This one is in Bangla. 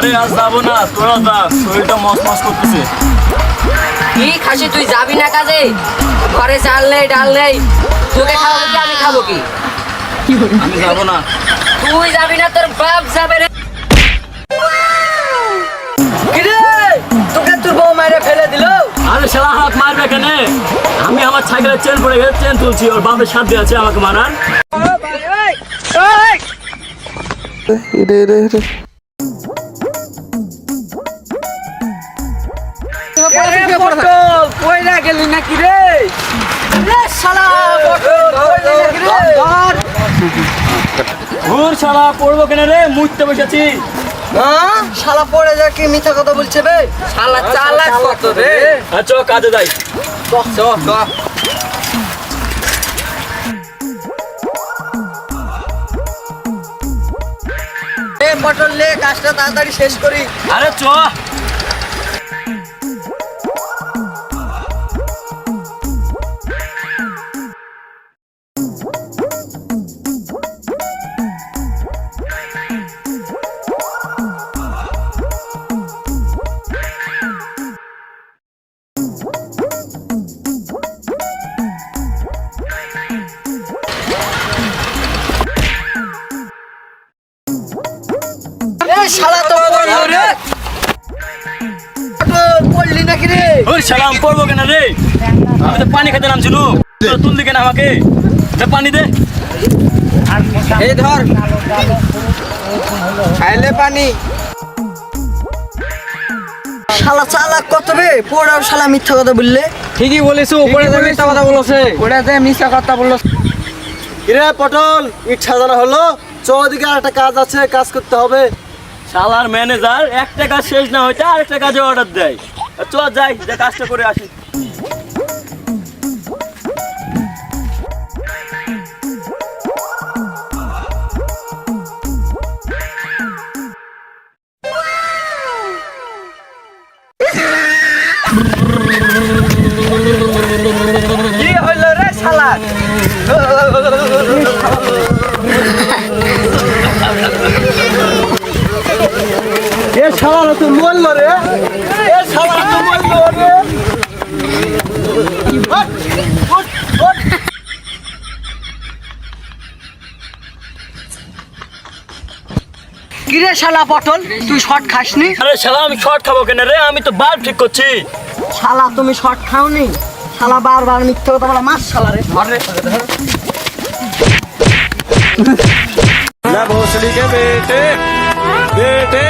আরে আজ যাবো না, তোরা যা, শরীরটা মস মস করতেছে। কি খাসি তুই যাবি না কাজে? ঘরে চাল নেই ডাল নেই, তোকে খাওয়াবো কি আমি খাবো কি? আমি যাবো না। তুই যাবি না, তোর বাপ যাবে রে। কিরে তোকে তোর বউ মাইরে ফেলে দিল? আরে শালা হাত মারবে কেন? আমি আমার সাইকেলের চেন পড়ে গেছে, চেন তুলছি, ওর বাপের সাথে আছে আমাকে মারার। কইরা গেলি নাকি রে? শালা ঘুর শালা, পড়বো কেন রে? মুছতে বসেছি। শালা পড়ে যা, কি মিথ্যা কথা বলছে বে? শালা চালাক কত রে? চ কাজে যাই। পটল লে, কাজটা তাড়াতাড়ি শেষ করি। আরে চ। শালা তো পড়লো রে। পড়লি নাকি রে? ওই শালা আমি পড়বো কেন রে? আমি তো পানি খেতে নামছিল, তুললি কেন আমাকে? দে পানি দে। এই ধর খাইলে পানি। শালা চালাক কত রে? পড়াও শালা মিথ্যা কথা বললে। ঠিকই বলেছো, উপরে যে মিথ্যা কথা বলেছে, ওটা যে মিথ্যা কথা বললো। কিরে পটল, ইট সাজানো হলো, চ ওদিকে আরেকটা কাজ আছে, কাজ করতে হবে। শালার ম্যানেজার একটা কাজ শেষ না হইতে আরেকটা কাজে অর্ডার দেয়। চ যাই, যে কাজটা করে আসি। কি হইল রে শালা? এ শালা তো মরলো রে, এ শালা তো মরলো রে। কিরে শালা পটল, তুই শর্ট খাসনি? আরে শালা আমি শর্ট খাবো কেন রে? আমি তো বাল্ব ঠিক করছি। শালা তুমি শর্ট খাওনি? শালা বারবার মিথ্যা কথা বলা, মাছ শালা রে। ধর রে। ना भोसड़ी के बेटे बेटे